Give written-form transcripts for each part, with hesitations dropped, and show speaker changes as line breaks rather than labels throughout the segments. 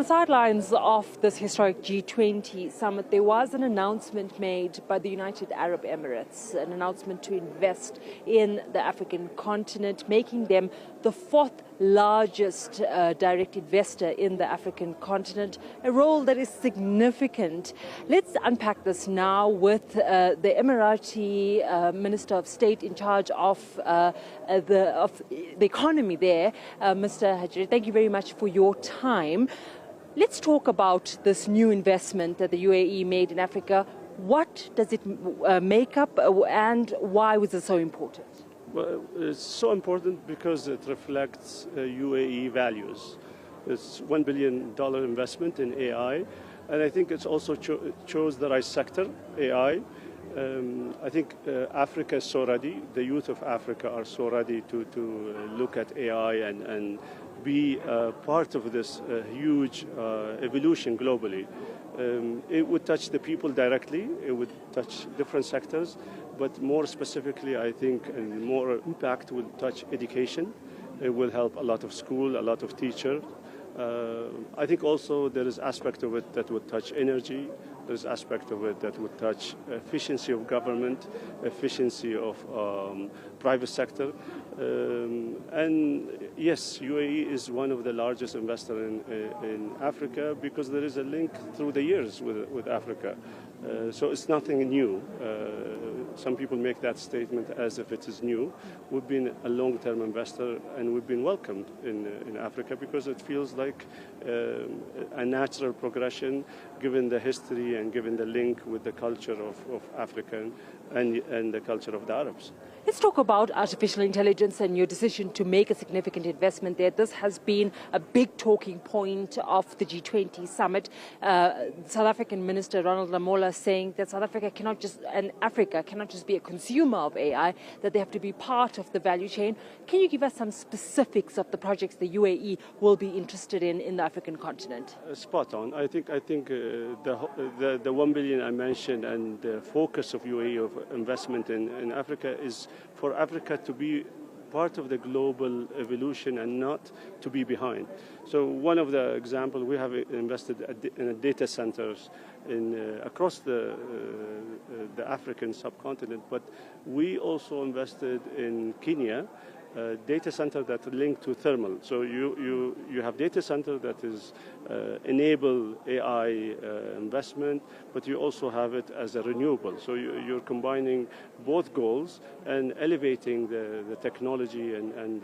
the sidelines of this historic G20 summit, there was an announcement made by the United Arab Emirates, an announcement to invest in the African continent, making them the fourth largest direct investor in the African continent, a role that is significant. Let's unpack this now with the Emirati Minister of State in charge of the economy there, Mr. Hajri. Thank you very much for your time. Let's talk about this new investment that the UAE made in Africa. What does it make up and why was it so important?
Well, it's so important because it reflects UAE values. It's $1 billion investment in AI, and I think it's also chose the right sector, AI. I think Africa is so ready, the youth of Africa are so ready to look at AI and be part of this huge evolution globally. It would touch the people directly, it would touch different sectors, but more specifically, I think, and more impact will touch education. It will help a lot of school, a lot of teachers. I think also there is aspect of it that would touch energy. There's aspect of it that would touch efficiency of government, efficiency of private sector. And yes, UAE is one of the largest investors in Africa because there is a link through the years with Africa. So it's nothing new. Some people make that statement as if it is new. We've been a long-term investor and we've been welcomed in Africa because it feels like a natural progression given the history and given the link with the culture of Africa and the culture of the Arabs.
Let's talk about artificial intelligence and your decision to make a significant investment there. This has been a big talking point of the G20 summit. South African Minister Ronald Lamola saying that South Africa cannot just, and Africa cannot just be a consumer of AI, that they have to be part of the value chain. Can you give us some specifics of the projects the UAE will be interested in the African continent?
Spot on. I think the 1 billion I mentioned and the focus of UAE of investment in Africa is for Africa to be part of the global evolution and not to be behind. So one of the examples, we have invested in data centers across the African subcontinent, but we also invested in Kenya, a data center that linked to thermal. So you have data center that is enable AI investment, but you also have it as a renewable. So you're combining both goals and elevating the technology and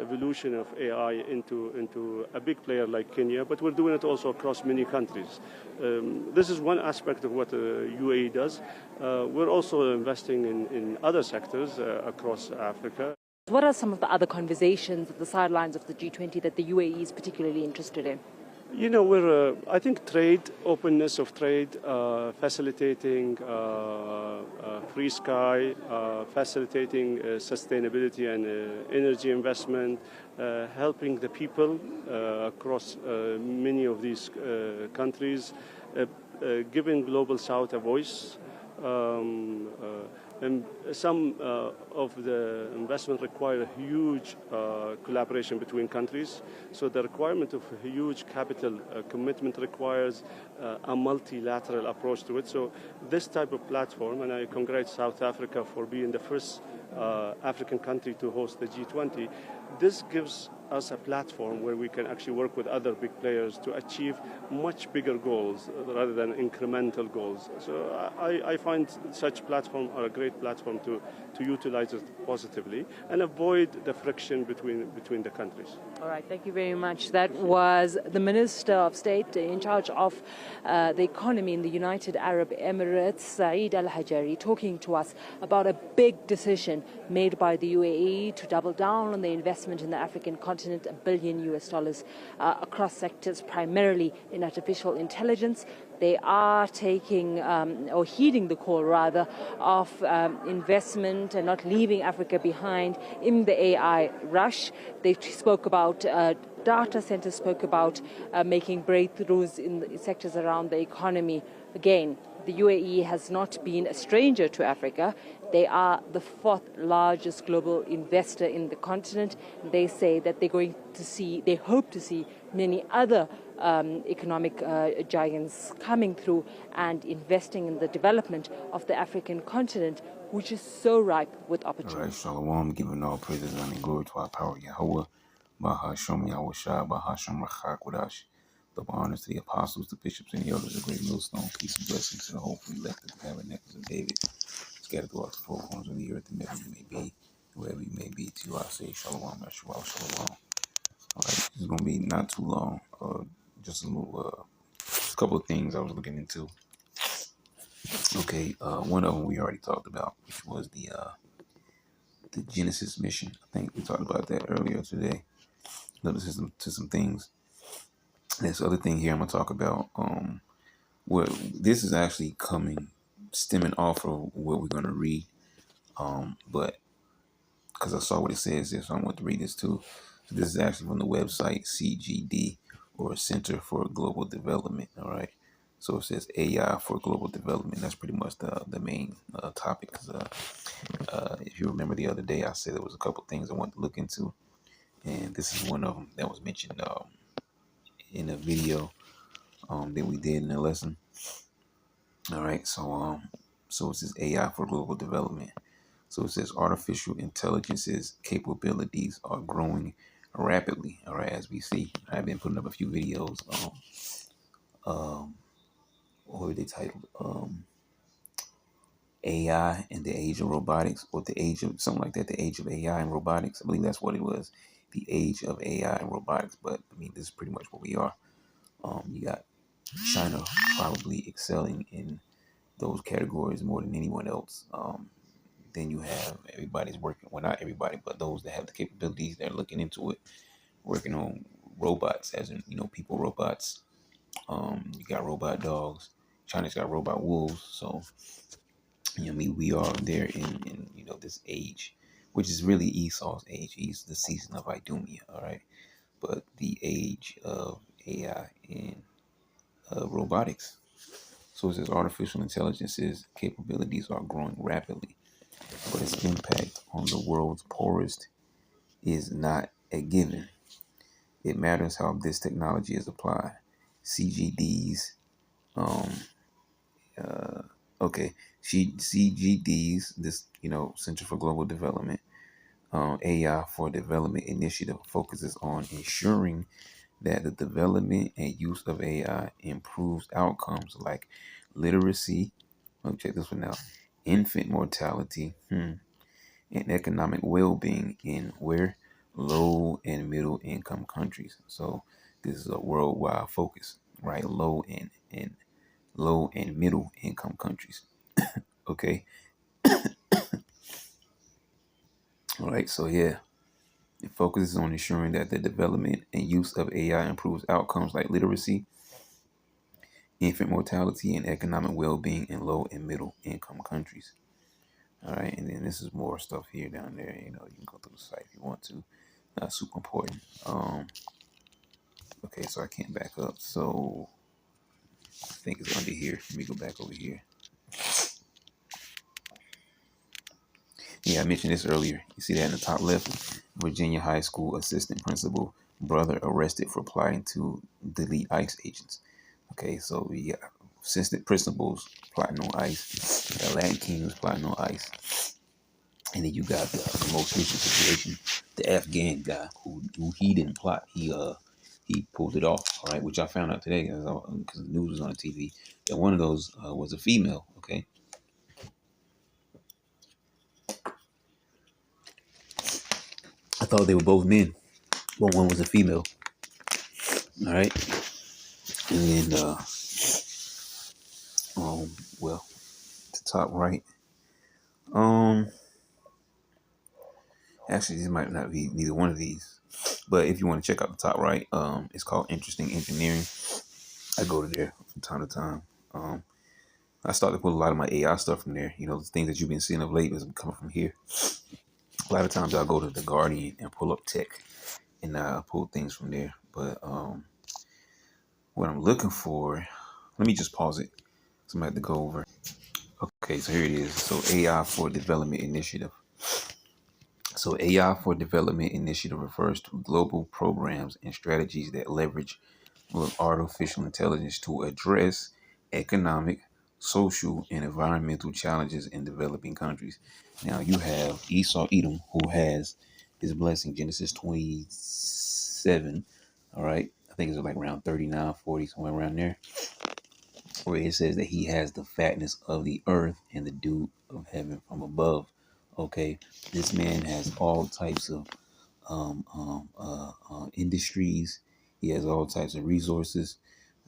evolution of AI into a big player like Kenya, but we're doing it also across many countries. This is one aspect of what UAE does. We're also investing in other sectors across Africa.
What are some of the other conversations at the sidelines of the G20 that the UAE is particularly interested in?
You know, I think trade, openness of trade, facilitating free sky, facilitating sustainability and energy investment, helping the people across many of these countries, giving Global South a voice. And some of the investment require a huge collaboration between countries. So the requirement of a huge capital commitment requires a multilateral approach to it. So this type of platform, and I congratulate South Africa for being the first African country to host the G20, this gives us a platform where we can actually work with other big players to achieve much bigger goals rather than incremental goals. So I find such platforms are a great platform to utilize it positively and avoid the friction between the countries.
All right, thank you very much. That was the Minister of State in charge of the economy in the United Arab Emirates, Saeed Al Hajari, talking to us about a big decision made by the UAE to double down on the investment in the African continent, $1 billion across sectors, primarily in artificial intelligence. They are taking or heeding the call rather of investment and not leaving Africa behind in the AI rush. They spoke about data centers, spoke about making breakthroughs in the sectors around the economy. Again, the UAE has not been a stranger to Africa. They are the fourth largest global investor in the continent. They say that they hope to see many other economic giants coming through and investing in the development of the African continent, which is so ripe with opportunity.
All right, Shalom, giving all praises and glory to our power, Yahweh, Bahasham Yahushua, Bahasham Rachakodash. Double honors to the apostles, the bishops, and the elders of Great Millstone. Peace and blessings to the hopefully elect of the tabernacles of David, scattered throughout the four corners of the earth, and wherever you may be, wherever you may be. To you I say, Shalom, Yeshua, Shalom. All right, it's going to be not too long, just a little, a couple of things I was looking into. Okay, one of them we already talked about, which was the Genesis mission. I think we talked about that earlier today. Listen to some things. This other thing here I'm gonna talk about. What this is actually stemming off of what we're gonna read. But because I saw what it says here, so I want to read this too. So this is actually from the website CGD, or Center for Global Development. All right. So it says AI for global development. That's pretty much the main topic. If you remember the other day, I said there was a couple things I wanted to look into, and this is one of them that was mentioned in a video that we did in the lesson. All right, so it says AI for global development. So it says artificial intelligence's capabilities are growing rapidly. All right, as we see, I've been putting up a few videos. What were they titled? AI and the Age of Robotics, or the Age of something like that. The Age of AI and Robotics. I believe that's what it was. The Age of AI and Robotics. But I mean, this is pretty much what we are. You got China probably excelling in those categories more than anyone else. Then you have everybody's working, well, not everybody, but those that have the capabilities, they're looking into it, working on robots, as in, people robots. You got robot dogs. China's got robot wolves. So, we are there in this age, which is really Esau's age. He's the season of Idumea, all right? But the age of AI and robotics. So it says artificial intelligence's capabilities are growing rapidly, but its impact on the world's poorest is not a given. It matters how this technology is applied. CGD's, CGD's, this, Center for Global Development, AI for Development initiative focuses on ensuring that the development and use of AI improves outcomes like literacy, check this one out, infant mortality, and economic well-being in low and middle income countries. So this is a worldwide focus, right? Low and middle income countries. Okay. All right. So yeah, it focuses on ensuring that the development and use of AI improves outcomes like literacy, infant mortality, and economic well-being in low and middle income countries. All right, and then this is more stuff here down there. You can go through the site if you want to. Not super important. Okay, so I can't back up. So I think it's under here. Let me go back over here. Yeah, I mentioned this earlier. You see that in the top left? Virginia High School assistant principal brother arrested for plotting to delete ICE agents. Okay, so we got assistant principals plotting on ICE. You got Latin Kings plotting on ICE. And then you got the most recent situation, the Afghan guy who he didn't plot. He pulled it off, all right, which I found out today because the news was on the TV. That one of those was a female, okay? I thought they were both men, but one was a female, all right? And then, well, the top right, actually, this might not be neither one of these, but if you want to check out the top right, it's called Interesting Engineering. I go to there from time to time. I started to put a lot of my AI stuff from there. The things that you've been seeing of late is coming from here. A lot of times I'll go to The Guardian and pull up tech, and I pull things from there. But what I'm looking for, let me just pause it. So I'm going to have to go over. Okay, so here it is. So AI for Development Initiative. So AI for Development Initiative refers to global programs and strategies that leverage artificial intelligence to address economic, social, and environmental challenges in developing countries. Now you have Esau Edom, who has his blessing, Genesis 27. All right. I think it's like around 39, 40, somewhere around there, where it says that he has the fatness of the earth and the dew of heaven from above. Okay. This man has all types of industries. He has all types of resources.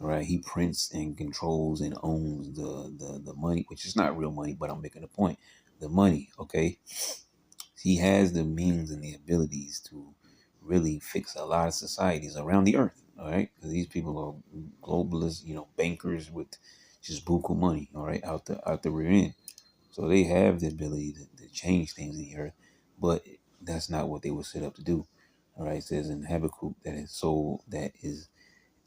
All right, he prints and controls and owns the money, which is not real money, but I'm making a point. The money, okay. He has the means and the abilities to really fix a lot of societies around the earth. All right, because these people are globalists, bankers with just buku money. All right, out the rear end. So they have the ability to change things in the earth, but that's not what they were set up to do. All right, it says in Habakkuk that his soul that is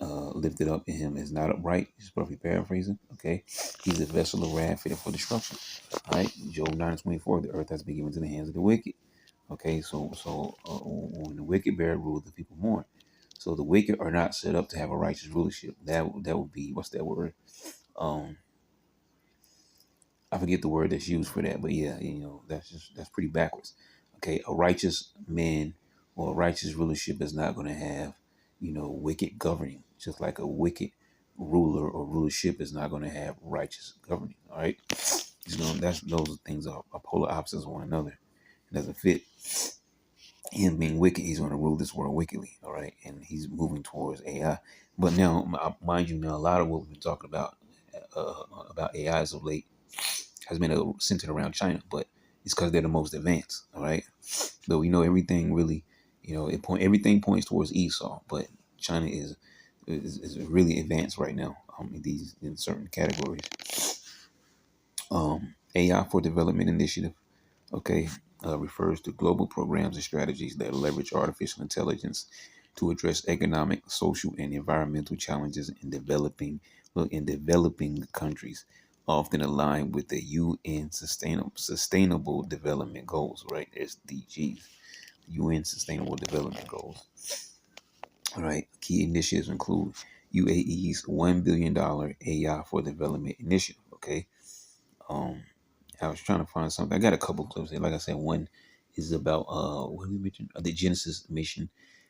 lifted up in him is not upright. Just roughly paraphrasing. Okay, he's a vessel of wrath fitted for destruction. All right, Job 9:24. The earth has been given to the hands of the wicked. Okay, so when the wicked bear rule, the people mourn. So the wicked are not set up to have a righteous rulership. That would be, what's that word? Um, I forget the word that's used for that, but yeah, that's pretty backwards. Okay, a righteous man or a righteous rulership is not going to have, wicked governing, just like a wicked ruler or rulership is not going to have righteous governing. All right, those things are polar opposites of one another. It doesn't fit. Him being wicked, he's going to rule this world wickedly. All right, and he's moving towards AI. But now, mind you, now a lot of what we've been talking about AI as of late has been centered around China, but it's because they're the most advanced. All right, but we know everything really, everything points towards Esau, but China is really advanced right now. In certain categories. AI for Development Initiative. Okay, refers to global programs and strategies that leverage artificial intelligence to address economic, social, and environmental challenges in developing countries, often aligned with the UN Sustainable Development Goals. Right, SDGs, UN Sustainable Development Goals. All right, key initiatives include UAE's $1 billion AI for Development Initiative. Okay, I was trying to find something. I got a couple clips here. Like I said, one is about what did we mention? The Genesis mission,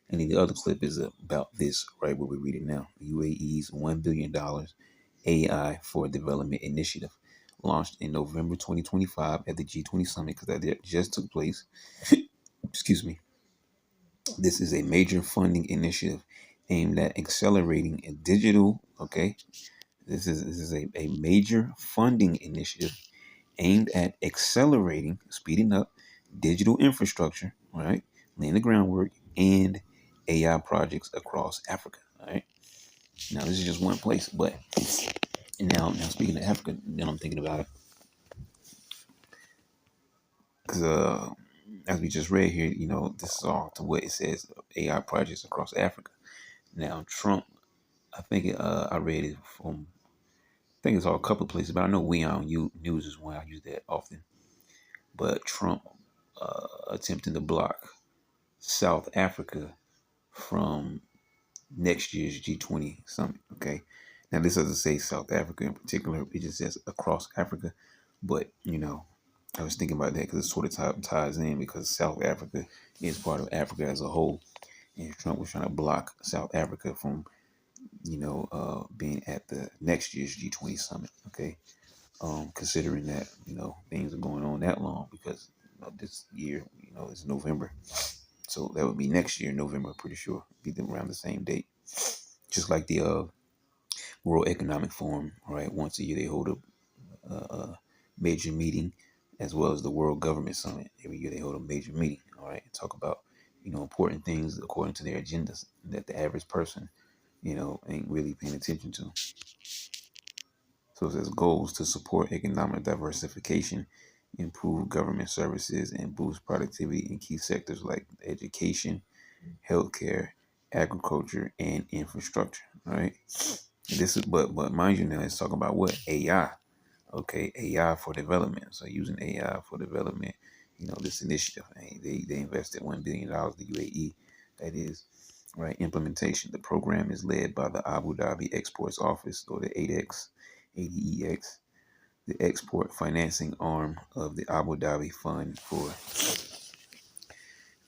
and then the other clip is about this right where we're reading now. UAE's $1 billion AI for Development Initiative, launched in November 2025 at the G20 summit, because that just took place. Excuse me. This is a major funding initiative aimed at accelerating a digital. Okay, this is a major funding initiative aimed at accelerating, speeding up digital infrastructure, all right, laying the groundwork, and AI projects across Africa. All right. Now this is just one place, but now speaking of Africa, then I'm thinking about it because as we just read here, this is all to what it says: AI projects across Africa. Now Trump, I think I read it from. I think it's all a couple of places, but I know We On News is one I use that often. But Trump attempting to block South Africa from next year's G20 summit. Okay. Now, this doesn't say South Africa in particular, it just says across Africa. But, I was thinking about that because it sort of ties in because South Africa is part of Africa as a whole. And Trump was trying to block South Africa from, being at the next year's G20 summit. Okay. Considering that, things are going on that long because this year, it's November. So that would be next year, November, I'm pretty sure. Be around the same date. Just like the World Economic Forum, right? Once a year they hold a major meeting, as well as the World Government Summit. Every year they hold a major meeting, all right? And talk about, important things according to their agendas that the average person, ain't really paying attention to. So it says goals to support economic diversification, improve government services, and boost productivity in key sectors like education, healthcare, agriculture, and infrastructure. All right. This is but mind you now, it's talking about what? AI. Okay, AI for development. So using AI for development, this initiative, they invested $1 billion to UAE. That is right. Implementation. The program is led by the Abu Dhabi Exports Office, or the ADEX, the export financing arm of the Abu Dhabi Fund for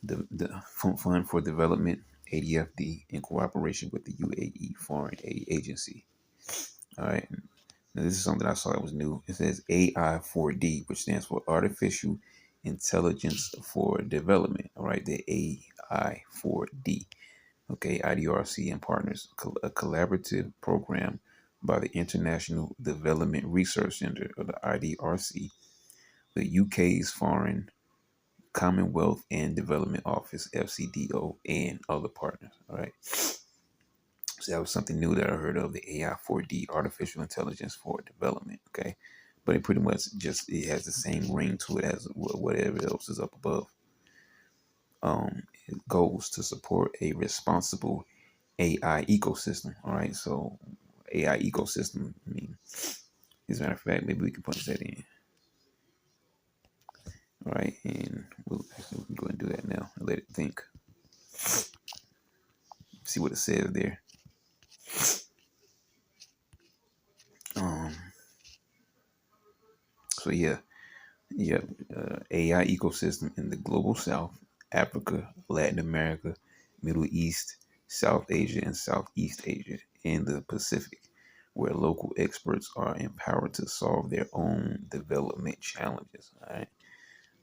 the Fund for Development, ADFD, in cooperation with the UAE Foreign Aid Agency. All right. Now, this is something I saw that was new. It says AI4D, which stands for Artificial Intelligence for Development. All right, the AI4D. Okay, IDRC and partners, a collaborative program by the International Development Research Centre, or the IDRC, the UK's Foreign Commonwealth and Development Office, FCDO, and other partners. All right. So that was something new that I heard of, the AI4D, Artificial Intelligence for Development. Okay. But it pretty much it has the same ring to it as whatever else is up above. It goes to support a responsible AI ecosystem. All right. So AI ecosystem, I mean, as a matter of fact, maybe we can punch that in. All right. And we'll actually go and do that now and let it think. See what it says there. So yeah, AI ecosystem in the global South, Africa, Latin America, Middle East, South Asia, and Southeast Asia, and the Pacific, where local experts are empowered to solve their own development challenges. All right.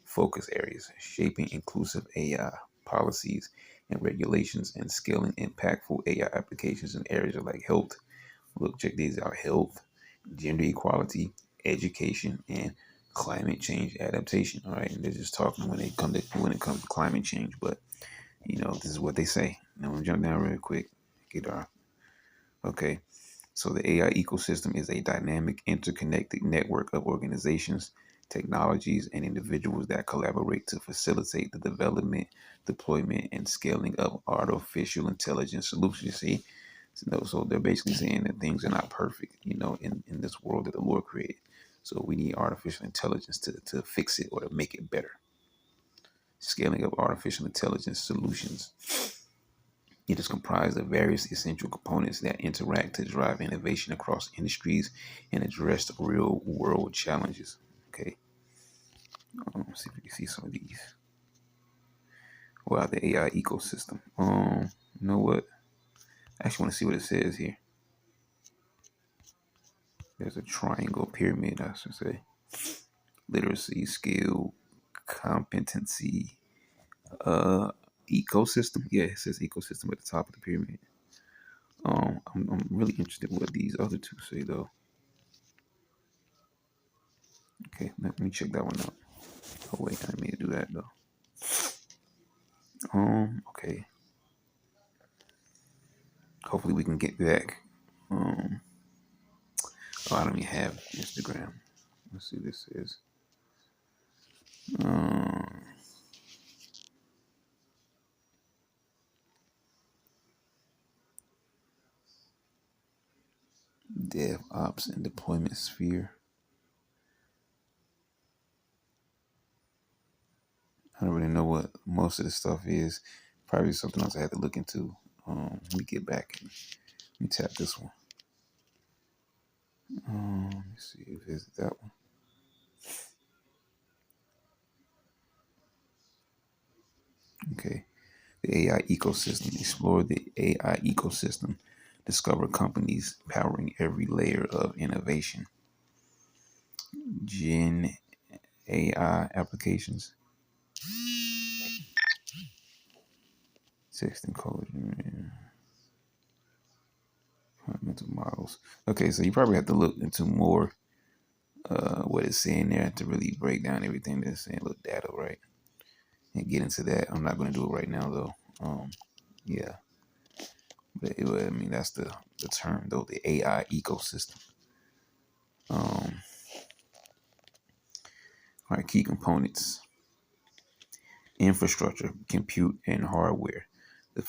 Focus areas: shaping inclusive AI policies and regulations, and scaling impactful AI applications in areas like health. Look, check these out: health, gender equality, education, and climate change adaptation. All right, and they're just talking when it comes to climate change, but this is what they say. Now I'm gonna jump down real quick. Get our okay. So the AI ecosystem is a dynamic, interconnected network of organizations, technologies, and individuals that collaborate to facilitate the development, deployment, and scaling of artificial intelligence solutions. See, so they're basically saying that things are not perfect, in this world that the Lord created. So we need artificial intelligence to fix it or to make it better. Scaling of artificial intelligence solutions. It is comprised of various essential components that interact to drive innovation across industries and address real world challenges. Okay. Let's see if we can see some of these. Wow, the AI ecosystem. You know what? I actually want to see what it says here. There's a triangle pyramid, I should say. Literacy, skill, competency, ecosystem. Yeah, it says ecosystem at the top of the pyramid. I'm really interested in what these other two say though. Okay, let me check that one out. Oh wait, I didn't mean to do that though. Okay. Hopefully we can get back. I don't even have Instagram. Let's see what this is. DevOps and deployment sphere. I don't really know what most of this stuff is. Probably something else I had to look into. Let me get back and let me tap this one. Let me see if it's that one. Okay. The AI ecosystem. Explore the AI ecosystem. Discover companies powering every layer of innovation. Gen AI applications. Text encoding. Mental models. Okay, so you probably have to look into more what it's saying there to really break down everything that's saying. Look, data, right? And get into that. I'm not going to do it right now, though. Yeah. But I mean, that's the term, though, the AI ecosystem. All right, key components: infrastructure, compute, and hardware. the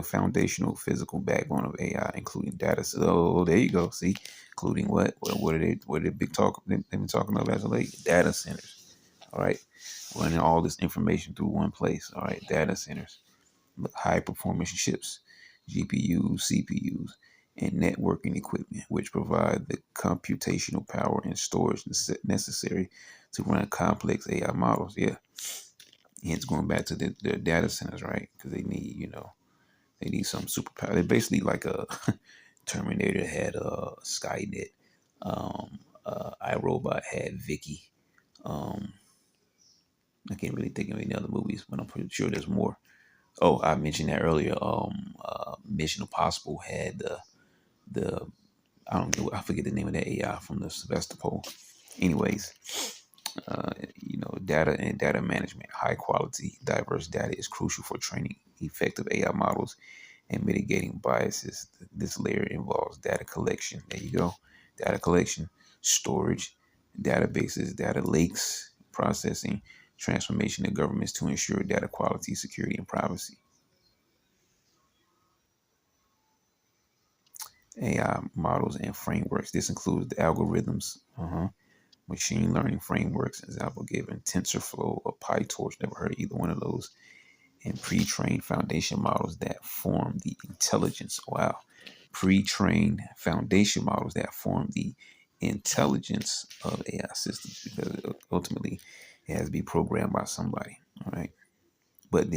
foundational physical backbone of AI, including data. So there you go. See, including what are they big talk? They've been talking about as of late. Data centers. All right, running all this information through one place. All right, data centers, high performance chips, GPUs, CPUs, and networking equipment, which provide the computational power and storage necessary to run complex AI models. Yeah, hence going back to the data centers, right? Because they need, they need some superpower. They're basically like a Terminator had Skynet. iRobot had Vicky. Um, I can't really think of any other movies, but I'm pretty sure there's more. Oh, I mentioned that earlier. Mission Impossible had the I don't know, I forget the name of that AI from the Sevastopol. Anyways, data and data management, high quality, diverse data is crucial for training effective AI models and mitigating biases. This layer involves data collection. There you go. Data collection, storage, databases, data lakes, processing, transformation of governments to ensure data quality, security, and privacy. AI models and frameworks. This includes the algorithms, machine learning frameworks, example given, TensorFlow or PyTorch, never heard of either one of those, and pre-trained foundation models that form the intelligence. Wow. Pre-trained foundation models that form the intelligence of AI systems, because ultimately it has to be programmed by somebody. All right. But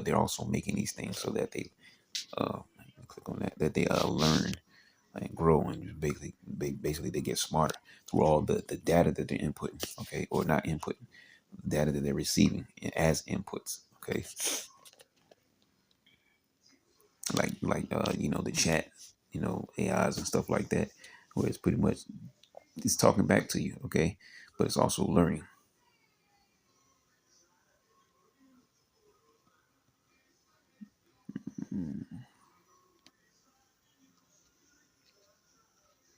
they're also making these things so that they click on that they learn and grow, and basically they get smarter through all the data that they're inputting, okay, or not inputting, data that they're receiving as inputs, okay, like the chat, AIs and stuff like that, where it's pretty much it's talking back to you, okay, but it's also learning.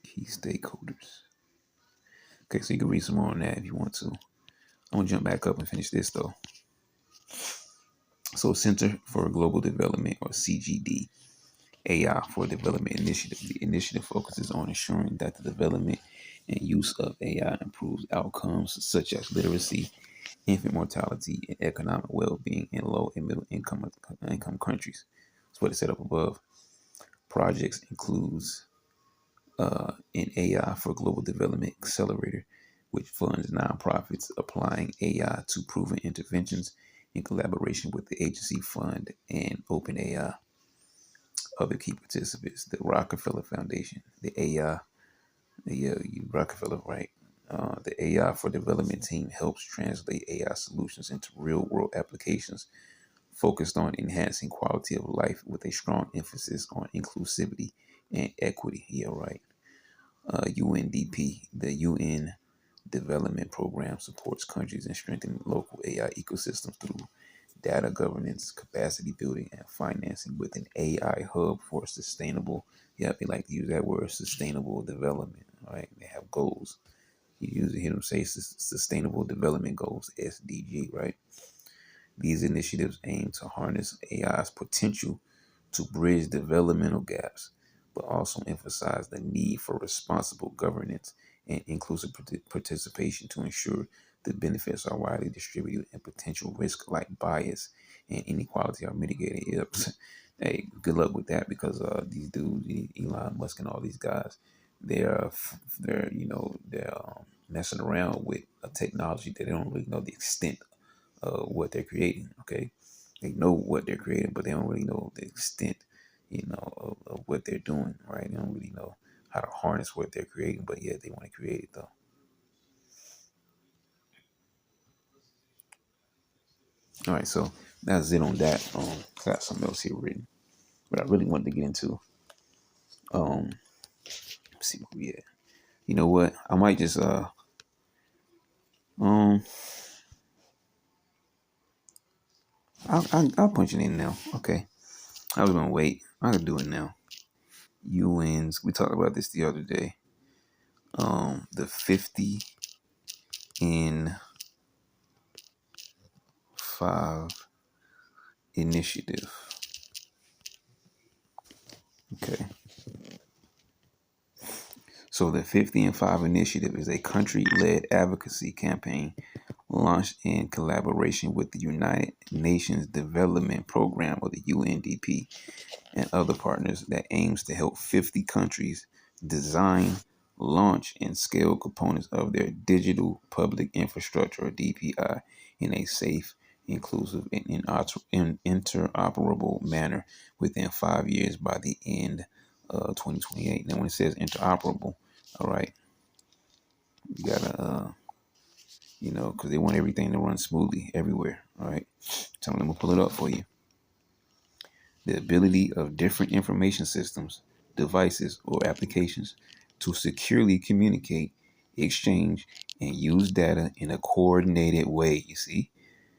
Key stakeholders. Okay, so you can read some more on that if you want to. I'm gonna jump back up and finish this though. So, Center for Global Development, or CGD, AI for Development Initiative. The initiative focuses on ensuring that the development and use of AI improves outcomes such as literacy, infant mortality, and economic well-being in low and middle income countries. That's what it said up above. Projects includes an AI for Global Development Accelerator, which funds nonprofits applying AI to proven interventions in collaboration with the agency fund and OpenAI. Other key participants: the Rockefeller Foundation, the AI, Rockefeller, right? The AI for Development team helps translate AI solutions into real world applications focused on enhancing quality of life with a strong emphasis on inclusivity and equity. Yeah, right. UNDP, the UN Development Program, supports countries in strengthening local AI ecosystems through data governance, capacity building, and financing with an AI hub for sustainable. Yeah, they like to use that word, sustainable development. Right? They have goals. You usually hear them say sustainable development goals, SDG. Right? These initiatives aim to harness AI's potential to bridge developmental gaps, but also emphasize the need for responsible governance and inclusive participation to ensure the benefits are widely distributed and potential risks like bias and inequality are mitigated. Yep. Hey, good luck with that, because these dudes, Elon Musk and all these guys, they're messing around with a technology that they don't really know the extent what they're creating. Okay, they know what they're creating, but they don't really know the extent, of what they're doing. Right? They don't really know how to harness what they're creating, but yet they want to create it though. All right, so that's it on that. Got something else here written, but I really wanted to get into. Let's see where we at. You know what? I might just um, I'll punch it in now. Okay, I was gonna wait. I can do it now. UN's. We talked about this the other day. The 50 in 5 initiative. Okay. So the 50 and 5 initiative is a country-led advocacy campaign launched in collaboration with the United Nations Development Program, or the UNDP, and other partners that aims to help 50 countries design, launch, and scale components of their digital public infrastructure, or DPI, in a safe, inclusive, and interoperable manner within 5 years by the end of 2028. Now, when it says interoperable, all right, you gotta, because they want everything to run smoothly everywhere. All right, so I'm gonna pull it up for you. The ability of different information systems, devices, or applications to securely communicate, exchange, and use data in a coordinated way. You see,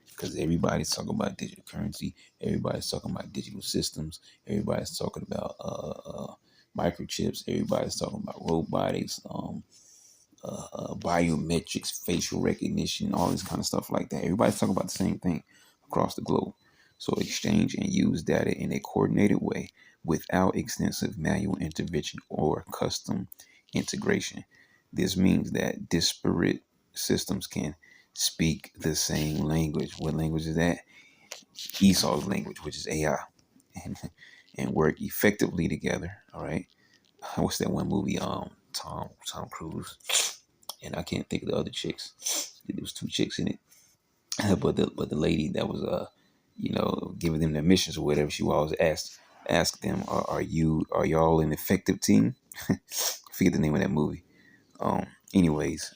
because everybody's talking about digital currency, everybody's talking about digital systems, everybody's talking about microchips, everybody's talking about robotics, biometrics, facial recognition, all this kind of stuff like that. Everybody's talking about the same thing across the globe. So exchange and use data in a coordinated way without extensive manual intervention or custom integration. This means that disparate systems can speak the same language. What language is that? Esau's language, which is AI, and, and work effectively together. All right. What's that one movie? Tom Cruise, and I can't think of the other chicks. There was two chicks in it, but the lady that was giving them their missions or whatever, she would always ask them, are y'all an effective team? I forget the name of that movie. Anyways,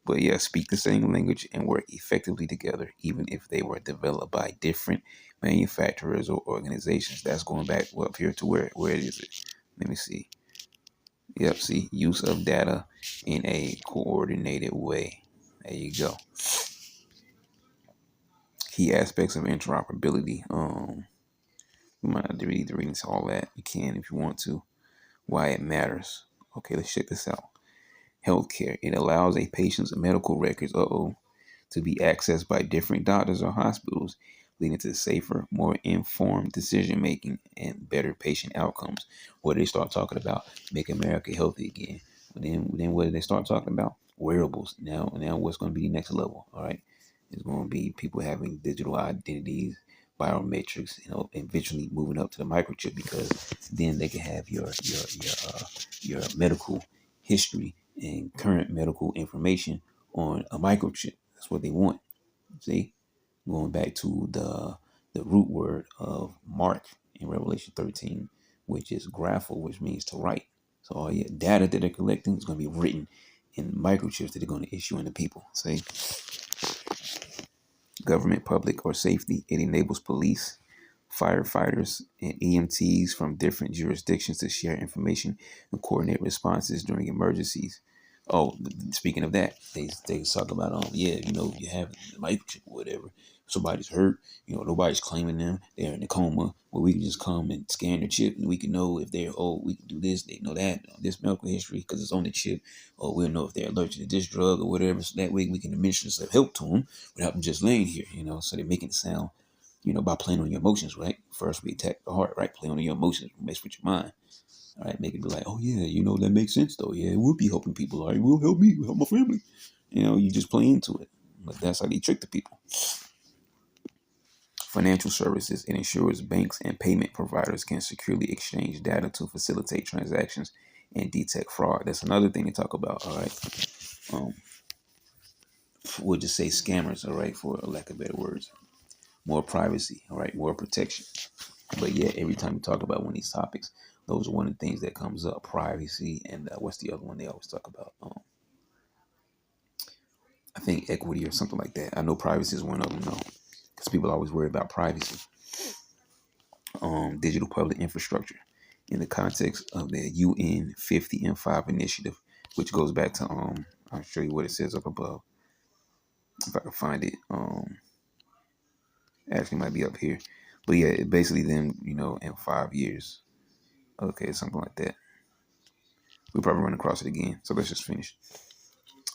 but yeah, speak the same language and work effectively together, even if they were developed by different manufacturers or organizations. That's going back up here to where is it? Let me see. Yep, see, use of data in a coordinated way. There you go. Key aspects of interoperability. You might not have to read into all that. You can if you want to. Why it matters. Okay, let's check this out. Healthcare. It allows a patient's medical records, to be accessed by different doctors or hospitals, leading to safer, more informed decision making and better patient outcomes. What they start talking about, make America healthy again. Then what did they start talking about? Wearables. Now what's going to be the next level? All right, it's going to be people having digital identities, biometrics, eventually moving up to the microchip, because then they can have your medical history and current medical information on a microchip. That's what they want. See, going back to the root word of Mark in Revelation 13, which is grapho, which means to write. So all your data that they're collecting is going to be written in microchips that they're going to issue into people. See, government, public, or safety. It enables police, firefighters, and EMTs from different jurisdictions to share information and coordinate responses during emergencies. Oh, speaking of that, they talk about you have a microchip or whatever. Somebody's hurt, nobody's claiming them. They're in a coma. Well, we can just come and scan their chip, and we can know if they're we can do this, they know that, this medical history because it's on the chip, or we'll know if they're allergic to this drug or whatever. So that way we can administer some help to them without them just laying here. So they're making it sound, by playing on your emotions, right? First we attack the heart, right? Playing on your emotions, mess with your mind. All right, make it be like, oh yeah, that makes sense though. Yeah, we'll be helping people. All right, we'll help me, help my family. You just play into it. But that's how they trick the people. Financial services. It ensures banks and payment providers can securely exchange data to facilitate transactions and detect fraud. That's another thing they talk about. All right, we'll just say scammers. All right, for lack of better words, more privacy. All right, more protection. But yeah, every time you talk about one of these topics, those are one of the things that comes up: privacy, and what's the other one they always talk about? I think equity or something like that. I know privacy is one of them, though, because people always worry about privacy. Digital public infrastructure in the context of the UN 50 and 5 initiative, which goes back to I'll show you what it says up above if I can find it. Actually, might be up here, but yeah, it basically them, in 5 years. Okay, something like that. We'll probably run across it again. So let's just finish.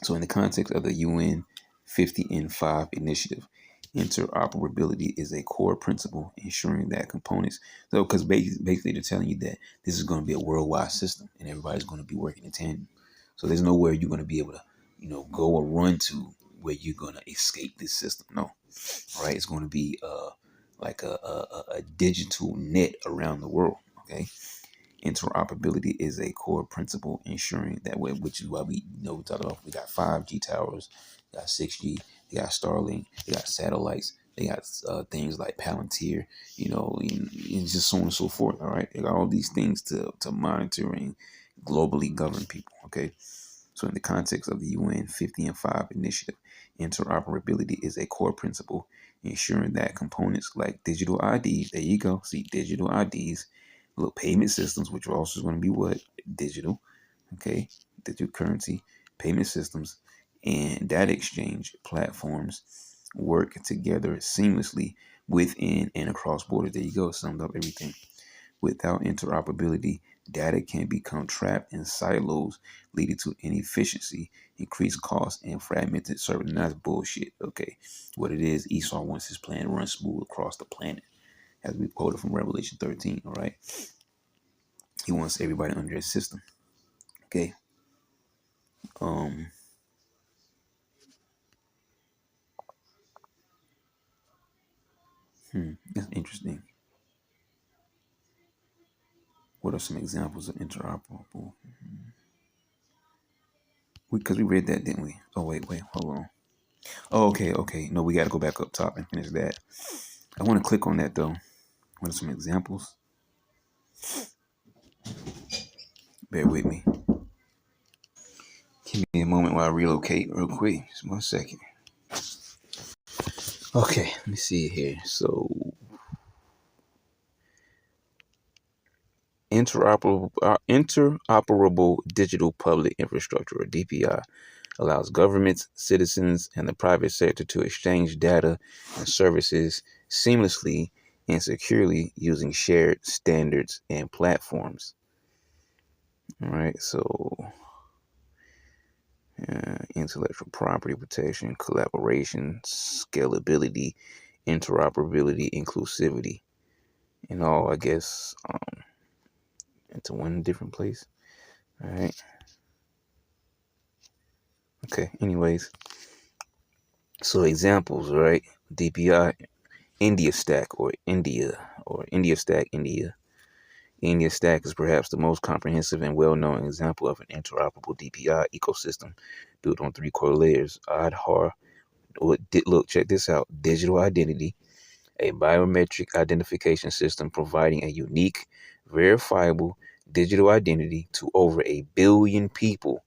So in the context of the UN 50 and 5 initiative, Interoperability is a core principle ensuring that components, so because basically they're telling you that this is going to be a worldwide system and everybody's going to be working in tandem. So there's nowhere you're going to be able to, go or run to where you're going to escape this system. No, right? It's going to be like a digital net around the world. Okay. Interoperability is a core principle ensuring that way, which is why we we talk about we got 5G towers, we got 6G, they got Starlink, they got satellites, they got things like Palantir, and just so on and so forth. All right, they got all these things to monitor and globally govern people. Okay, so in the context of the UN 50 and 5 initiative, interoperability is a core principle ensuring that components like digital IDs, there you go, see digital IDs, little payment systems, which are also going to be what? Digital, okay? Digital currency, payment systems, and data exchange platforms work together seamlessly within and across borders. There you go, summed up everything. Without interoperability, data can become trapped in silos, leading to inefficiency, increased costs, and fragmented service. And that's bullshit. Okay, what it is, Esau wants his plan to run smooth across the planet, as we quoted from Revelation 13. All right, he wants everybody under his system. Okay. That's interesting. What are some examples of interoperable? Because we read that, didn't we? Oh wait, hold on. Oh, okay. No, we got to go back up top and finish that. I want to click on that though. What are some examples? Bear with me. Give me a moment while I relocate real quick. Just 1 second. Okay, let me see here. So, interoperable digital public infrastructure, or DPI, allows governments, citizens, and the private sector to exchange data and services seamlessly and securely using shared standards and platforms. All right, so intellectual property protection, collaboration, scalability, interoperability, inclusivity, and all, I guess, into one different place. All right. Okay. Anyways, so examples, right? DPI, India Stack, or India Stack, India. India Stack is perhaps the most comprehensive and well-known example of an interoperable DPI ecosystem built on 3 core layers. Aadhaar, look, check this out. Digital identity, a biometric identification system providing a unique, verifiable digital identity to over 1 billion people.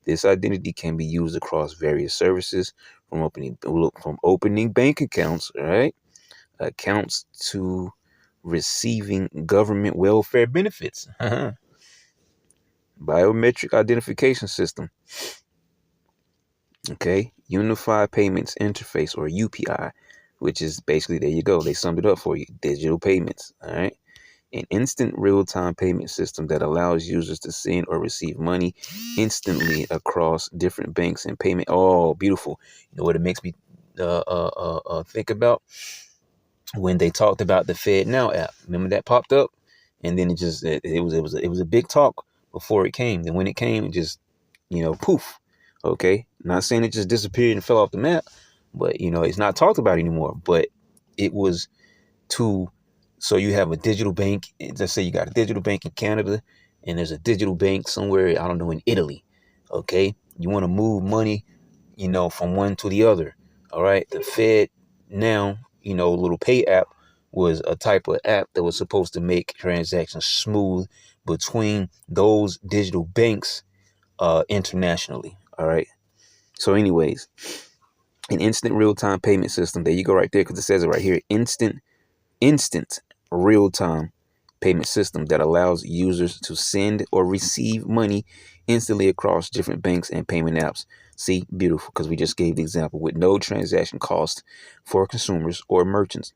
This identity can be used across various services, from opening bank accounts, right? Accounts to receiving government welfare benefits. Biometric identification system. Okay, Unified Payments Interface, or UPI, which is basically, there you go, they summed it up for you, digital payments. All right, an instant real-time payment system that allows users to send or receive money instantly across different banks and payment. Oh, beautiful. You know what it makes me think about? When they talked about the FedNow app. Remember that popped up? And then it was a big talk before it came. Then when it came, it just, poof. Okay, not saying it just disappeared and fell off the map, but it's not talked about anymore. But it was so you have a digital bank. Let's say you got a digital bank in Canada, and there's a digital bank somewhere, I don't know, in Italy. Okay, you want to move money, from one to the other. All right, the Fed now, little pay app was a type of app that was supposed to make transactions smooth between those digital banks internationally. All right. So anyways, an instant real-time payment system. There you go right there, because it says it right here. Instant real-time payment system that allows users to send or receive money instantly across different banks and payment apps. See, beautiful, because we just gave the example with no transaction cost for consumers or merchants.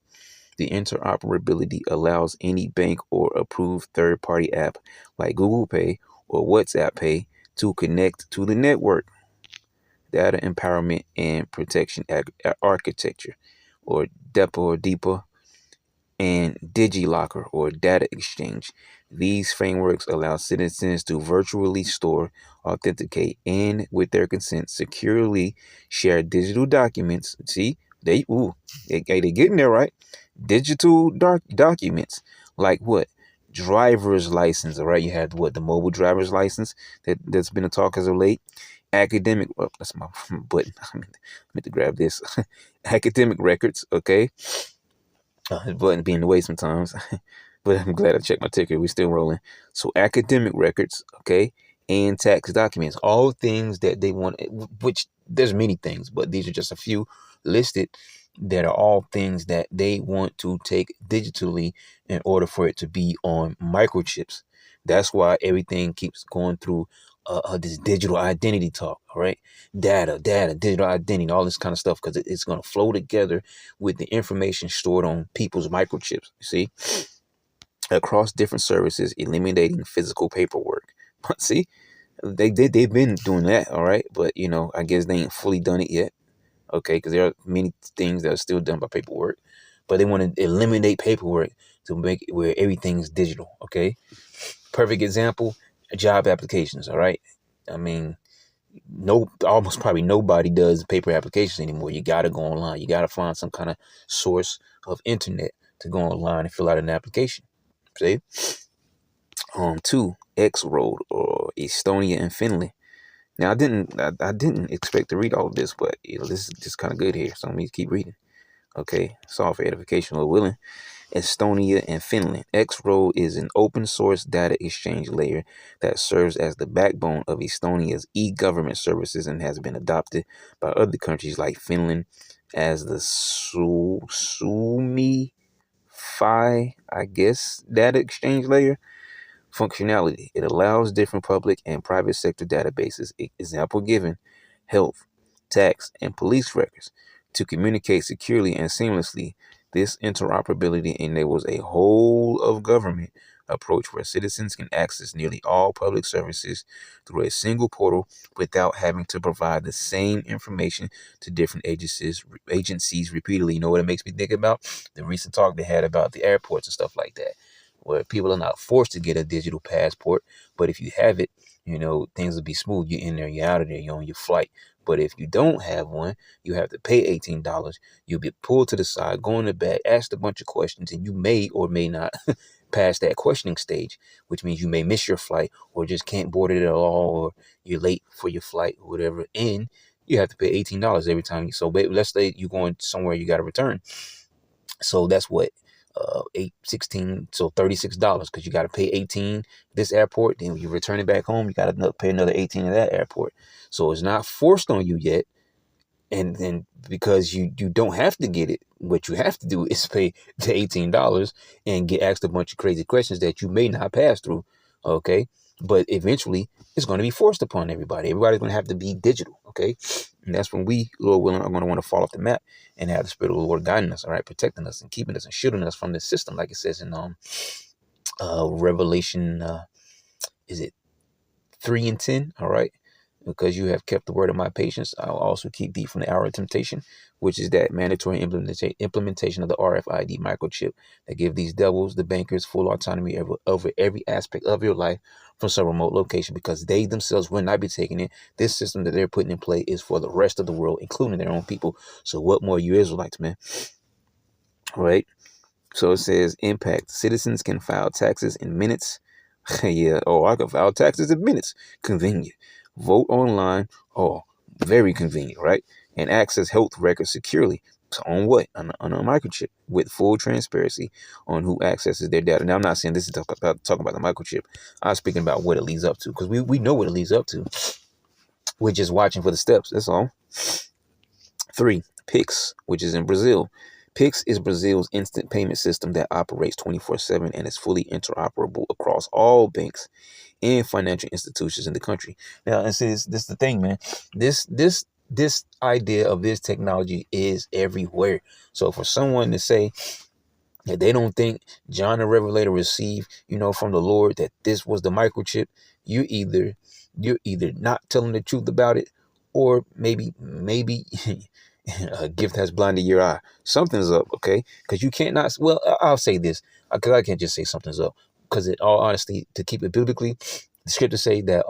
The interoperability allows any bank or approved third-party app like Google Pay or WhatsApp Pay to connect to the network. Data empowerment and protection architecture. or DEPA or DEPA, and DigiLocker or data exchange. These frameworks allow citizens to virtually store, authenticate, and with their consent, securely share digital documents. See, they getting there, right? Digital documents like what? Driver's license, all right? You had what, the mobile driver's license that's been a talk as of late. Academic, that's my button. I meant to grab this. Academic records, okay? Button being the way sometimes, but I'm glad I checked my ticker. We're still rolling. So academic records, okay, and tax documents, all things that they want, which there's many things, but these are just a few listed that are all things that they want to take digitally in order for it to be on microchips. That's why everything keeps going through this digital identity talk, all right? Data, digital identity, all this kind of stuff, because it's going to flow together with the information stored on people's microchips, you see, across different services, eliminating physical paperwork. See, they've been doing that, all right? But, I guess they ain't fully done it yet, okay? Because there are many things that are still done by paperwork, but they want to eliminate paperwork to make it where everything's digital, okay? Perfect example, job applications, all right? I mean, almost probably nobody does paper applications anymore. You got to go online. You got to find some kind of source of internet to go online and fill out an application. See? 2, X-Road or Estonia and Finland. Now, I didn't expect to read all of this, but this is just kind of good here. So let me keep reading. Okay, sorry for edification, Lord willing. Estonia and Finland. X-Road is an open source data exchange layer that serves as the backbone of Estonia's e-government services and has been adopted by other countries like Finland as the Suomi Fi, I guess, data exchange layer. Functionality. It allows different public and private sector databases, example given, health, tax, and police records, to communicate securely and seamlessly. This interoperability enables a whole of government approach where citizens can access nearly all public services through a single portal without having to provide the same information to different agencies repeatedly. You know what it makes me think about? The recent talk they had about the airports and stuff like that, where people are not forced to get a digital passport, but if you have it, things will be smooth. You're in there, you're out of there, you're on your flight. But if you don't have one, you have to pay $18. You'll be pulled to the side, go in the back, asked a bunch of questions, and you may or may not pass that questioning stage, which means you may miss your flight or just can't board it at all, or you're late for your flight or whatever, and you have to pay $18 every time. So let's say you're going somewhere you got to return. So that's what, 16, so $36, because you got to pay 18 this airport. Then when you return it back home, you got to pay another 18 at that airport. So it's not forced on you yet. And then because you don't have to get it, what you have to do is pay the $18 and get asked a bunch of crazy questions that you may not pass through. Okay. But eventually it's going to be forced upon everybody. Everybody's going to have to be digital. Okay. And that's when we, Lord willing, are going to want to fall off the map and have the Spirit of the Lord guiding us, all right, protecting us and keeping us and shielding us from this system, like it says in Revelation, is it 3:10? All right. Because you have kept the word of my patience, I'll also keep thee from the hour of temptation, which is that mandatory implementation of the RFID microchip that give these devils, the bankers, full autonomy over every aspect of your life from some remote location, because they themselves will not be taking it. This system that they're putting in play is for the rest of the world, including their own people. So what more, you Israelites, man? All right. So it says impact. Citizens can file taxes in minutes. Yeah. Oh, I can file taxes in minutes. Convenient. Vote online. Oh, very convenient, right? And access health records securely. So on what? On a microchip with full transparency on who accesses their data. Now, I'm not saying this is talking about the microchip. I'm speaking about what it leads up to, because we know what it leads up to. We're just watching for the steps. That's all. 3, Pix, which is in Brazil. Pix is Brazil's instant payment system that operates 24/7 and is fully interoperable across all banks and financial institutions in the country. Now, and see, this is the thing, man. This idea of this technology is everywhere. So for someone to say that they don't think John the Revelator received, from the Lord, that this was the microchip, you're either not telling the truth about it, or maybe A gift has blinded your eye. Something's up, okay? Because you can't not. Well, I'll say this, because I can't just say something's up. Because in all honesty, to keep it biblically, the scriptures say that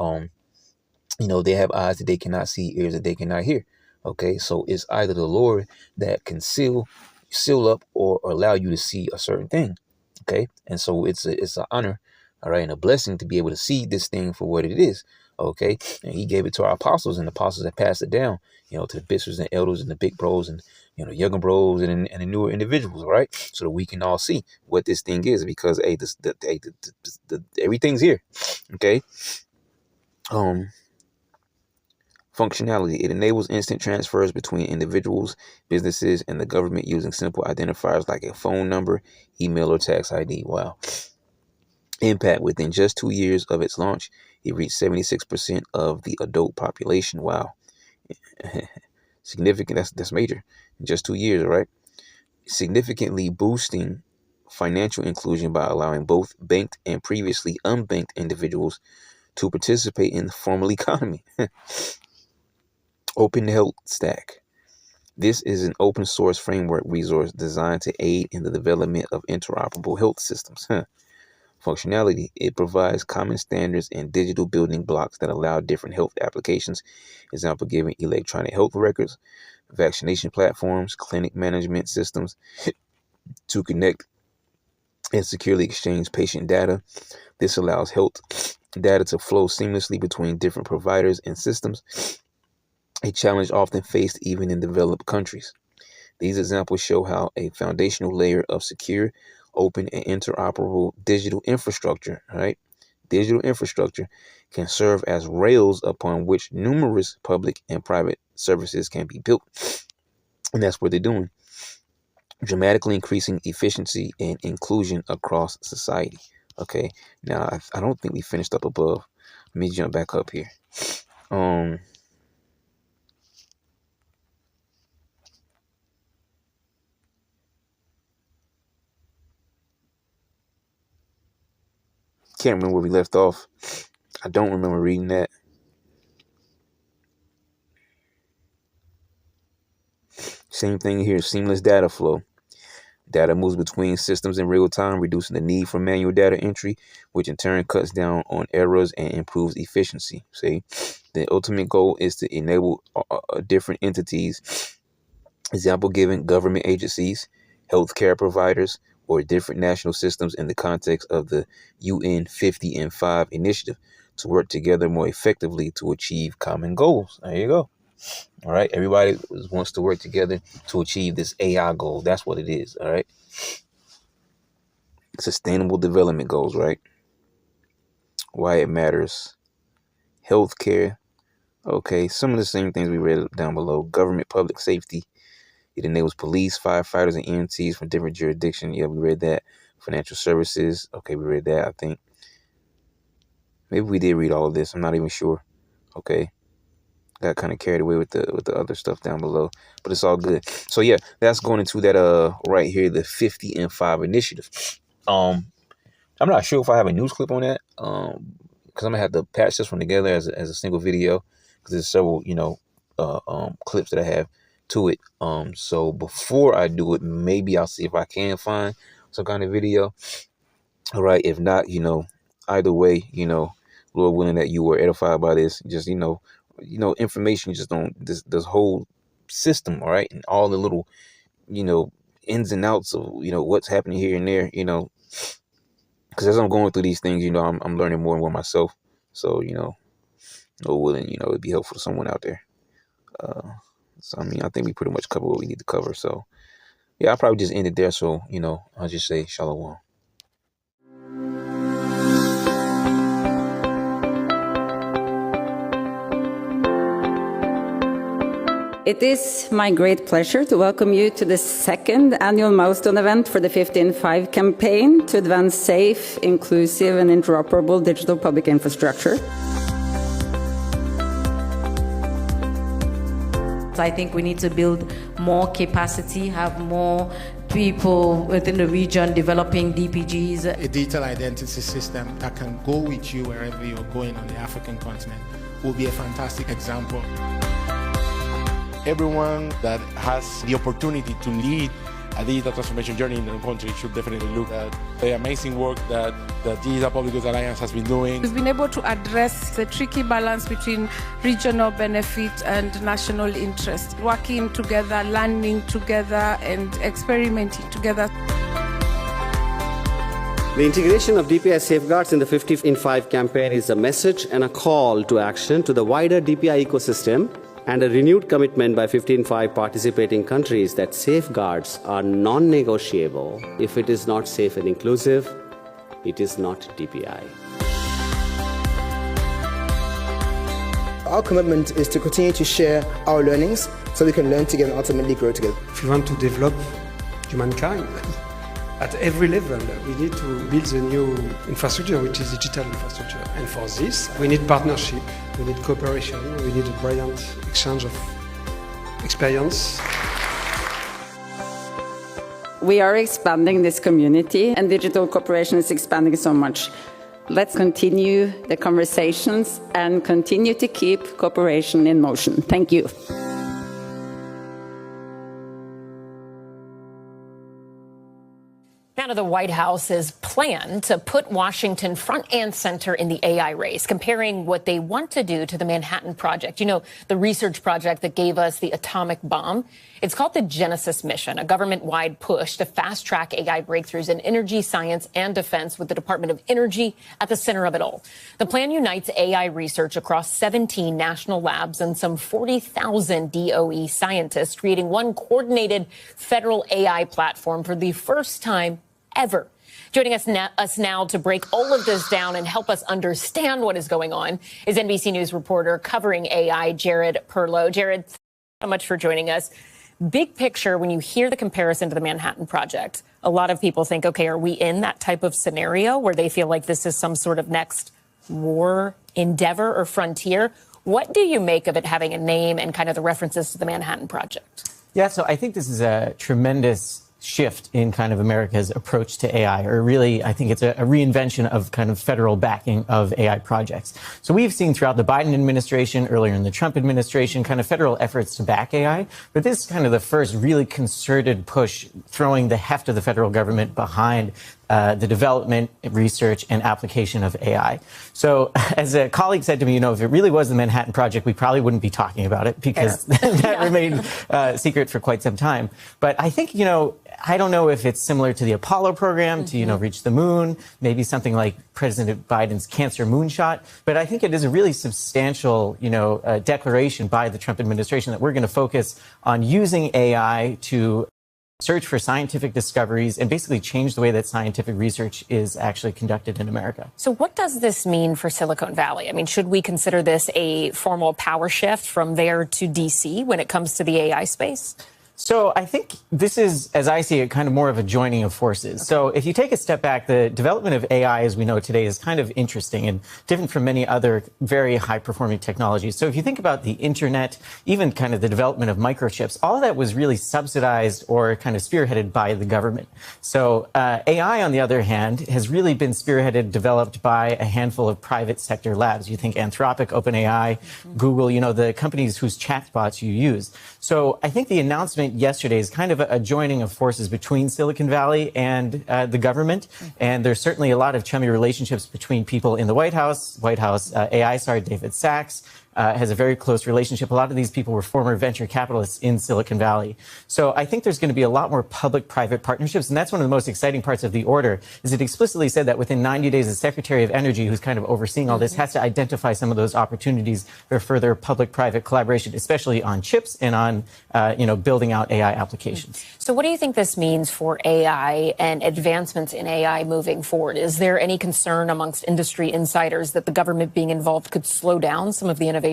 they have eyes that they cannot see, ears that they cannot hear. Okay, so it's either the Lord that can seal up or allow you to see a certain thing. Okay, and so it's an honor, all right, and a blessing to be able to see this thing for what it is. Okay, and He gave it to our apostles, and the apostles have passed it down, to the bishops and elders and the big bros and the younger bros and the newer individuals, all right, so that we can all see what this thing is, because everything's here. Okay, functionality. It enables instant transfers between individuals, businesses, and the government using simple identifiers like a phone number, email, or tax ID. Wow. Impact. Within just 2 years of its launch, it reached 76% of the adult population. Wow. Significant. That's major. In just 2 years, right? Significantly boosting financial inclusion by allowing both banked and previously unbanked individuals to participate in the formal economy. Open Health Stack. This is an open source framework resource designed to aid in the development of interoperable health systems. Functionality. It provides common standards and digital building blocks that allow different health applications, example given electronic health records, vaccination platforms, clinic management systems, to connect and securely exchange patient data. This allows health data to flow seamlessly between different providers and systems, a challenge often faced even in developed countries. These examples show how a foundational layer of secure, open, and interoperable digital infrastructure, right? Digital infrastructure can serve as rails upon which numerous public and private services can be built. And that's what they're doing. Dramatically increasing efficiency and inclusion across society. Okay. Now, I don't think we finished up above. Let me jump back up here. Can't remember where we left off. I don't remember reading that. Same thing here. Seamless data flow. Data moves between systems in real time, reducing the need for manual data entry, which in turn cuts down on errors and improves efficiency. See, the ultimate goal is to enable different entities, example given, government agencies, healthcare providers, or different national systems in the context of the UN 50 and 5 initiative to work together more effectively to achieve common goals. There you go. All right. Everybody wants to work together to achieve this AI goal. That's what it is. All right. Sustainable development goals, right? Why it matters. Healthcare. Okay. Some of the same things we read down below. Government, public safety. It enables police, firefighters, and EMTs from different jurisdictions. Yeah, we read that. Financial services. Okay, we read that, I think. Maybe we did read all of this. I'm not even sure. Okay. Got kind of carried away with the other stuff down below. But it's all good. So yeah, that's going into that right here, the 50 and 5 initiative. I'm not sure if I have a news clip on that. Because I'm gonna have to patch this one together as a single video. Because there's several, clips that I have to it. So before I do it, maybe I'll see if I can find some kind of video. All right. If not, either way, Lord willing that you were edified by this, just, information just on this whole system. All right. And all the little, ins and outs of, what's happening here and there, because as I'm going through these things, I'm learning more and more myself. So, Lord willing, it'd be helpful to someone out there. So, I think we pretty much covered what we need to cover. So, yeah, I'll probably just end it there. So, I'll just say shalom.
It is my great pleasure to welcome you to the second annual milestone event for the 15-5 campaign to advance safe, inclusive, and interoperable digital public infrastructure.
I think we need to build more capacity, have more people within the region developing DPGs.
A digital identity system that can go with you wherever you're going on the African continent will be a fantastic example. everyone that has the opportunity to lead a digital transformation journey in the country should definitely look at the amazing work that the Digital Public Goods Alliance has been doing.
We've been able to address the tricky balance between regional benefit and national interest, working together, learning together, and experimenting together.
The integration of DPI safeguards in the 50 in 5 campaign is a message and a call to action to the wider DPI ecosystem, and a renewed commitment by 15.5 participating countries that safeguards are non-negotiable. If it is not safe and inclusive, it is not DPI.
Our commitment is to continue to share our learnings so we can learn together and ultimately grow together.
If we want to develop humankind at every level, we need to build a new infrastructure, which is digital infrastructure. And for this, we need partnership, we need cooperation, we need a brilliant exchange of experience.
We are expanding this community, and digital cooperation is expanding so much. Let's continue the conversations and continue to keep cooperation in motion. Thank you.
Now, the White House's plan to put Washington front and center in the AI race, comparing what they want to do to the Manhattan Project. You know, the research project that gave us the atomic bomb. It's called the Genesis Mission, a government-wide push to fast-track AI breakthroughs in energy, science, and defense, with the Department of Energy at the center of it all. The plan unites AI research across 17 national labs and some 40,000 DOE scientists, creating one coordinated federal AI platform for the first time ever. Joining us now to break all of this down and help us understand what is going on is NBC News reporter covering AI, Jared Perlow. Jared, thank you so much for joining us. Big picture, when you hear the comparison to the Manhattan Project, a lot of people think, okay, are we in that type of scenario where they feel like this is some sort of next war endeavor or frontier? What do you make of it having a name and kind of the references to the Manhattan Project?
Yeah, so I think this is a tremendous shift in kind of America's approach to AI, or really, I think it's a reinvention of kind of federal backing of AI projects. So we've seen throughout the Biden administration, earlier in the Trump administration, kind of federal efforts to back AI. But this is kind of the first really concerted push, throwing the heft of the federal government behind the development, research, and application of AI. So as a colleague said to me, you know, if it really was the Manhattan Project, we probably wouldn't be talking about it, because that remained secret for quite some time. But I think, you know, I don't know if it's similar to the Apollo program to, you know, reach the moon, maybe something like President Biden's cancer moonshot. But I think it is a really substantial, you know, declaration by the Trump administration that we're going to focus on using AI to search for scientific discoveries and basically change the way that scientific research is actually conducted in America.
So what does this mean for Silicon Valley? I mean, should we consider this a formal power shift from there to DC when it comes to the AI space?
So I think this is, as I see it, kind of more of a joining of forces. So if you take a step back, the development of AI as we know it today is kind of interesting and different from many other very high-performing technologies. So if you think about the internet, even kind of the development of microchips, all of that was really subsidized or kind of spearheaded by the government. So AI, on the other hand, has really been spearheaded, developed by a handful of private sector labs. You think Anthropic, OpenAI, Google, you know, the companies whose chatbots you use. So I think the announcement yesterday is kind of a joining of forces between Silicon Valley and the government. And there's certainly a lot of chummy relationships between people in the White House AI czar David Sachs has a very close relationship. A lot of these people were former venture capitalists in Silicon Valley. So I think there's going to be a lot more public-private partnerships. And that's one of the most exciting parts of the order, is it explicitly said that within 90 days, the Secretary of Energy, who's kind of overseeing all this, has to identify some of those opportunities for further public-private collaboration, especially on chips and on, you know, building out AI applications.
So what do you think this means for AI and advancements in AI moving forward? Is there any concern amongst industry insiders that the government being involved could slow down some of the innovation?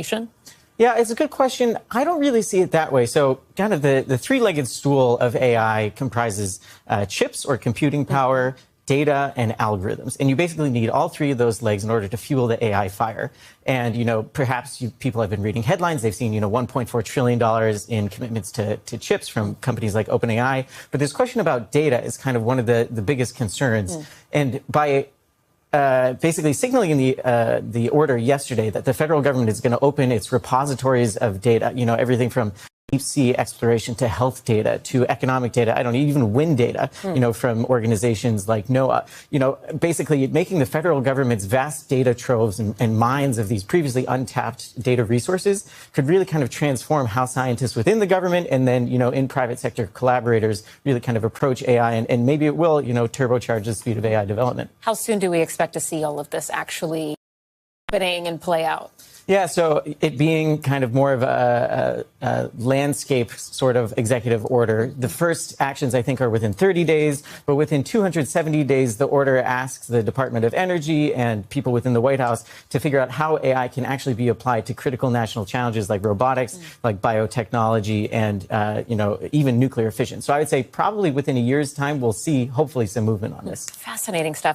Yeah, it's a good question. I don't really see it that way. So kind of the three-legged stool of AI comprises chips or computing power, data, and algorithms. And you basically need all three of those legs in order to fuel the AI fire. And, you know, perhaps people have been reading headlines. They've seen, you know, $1.4 trillion in commitments to chips from companies like OpenAI. But this question about data is kind of one of the biggest concerns. And by basically signaling in the order yesterday that the federal government is going to open its repositories of data, you know, everything from deep sea exploration to health data to economic data, I don't know, even wind data, from organizations like NOAA, basically making the federal government's vast data troves and mines of these previously untapped data resources could really kind of transform how scientists within the government and then, in private sector collaborators really kind of approach AI, and maybe it will, turbocharge the speed of AI development.
How soon do we expect to see all of this actually happening and play out?
Yeah, so it being kind of more of a landscape sort of executive order, the first actions, I think, are within 30 days, but within 270 days, the order asks the Department of Energy and people within the White House to figure out how AI can actually be applied to critical national challenges like robotics, like biotechnology, and, even nuclear fission. So I would say probably within a year's time, we'll see, hopefully, some movement on this.
Fascinating stuff.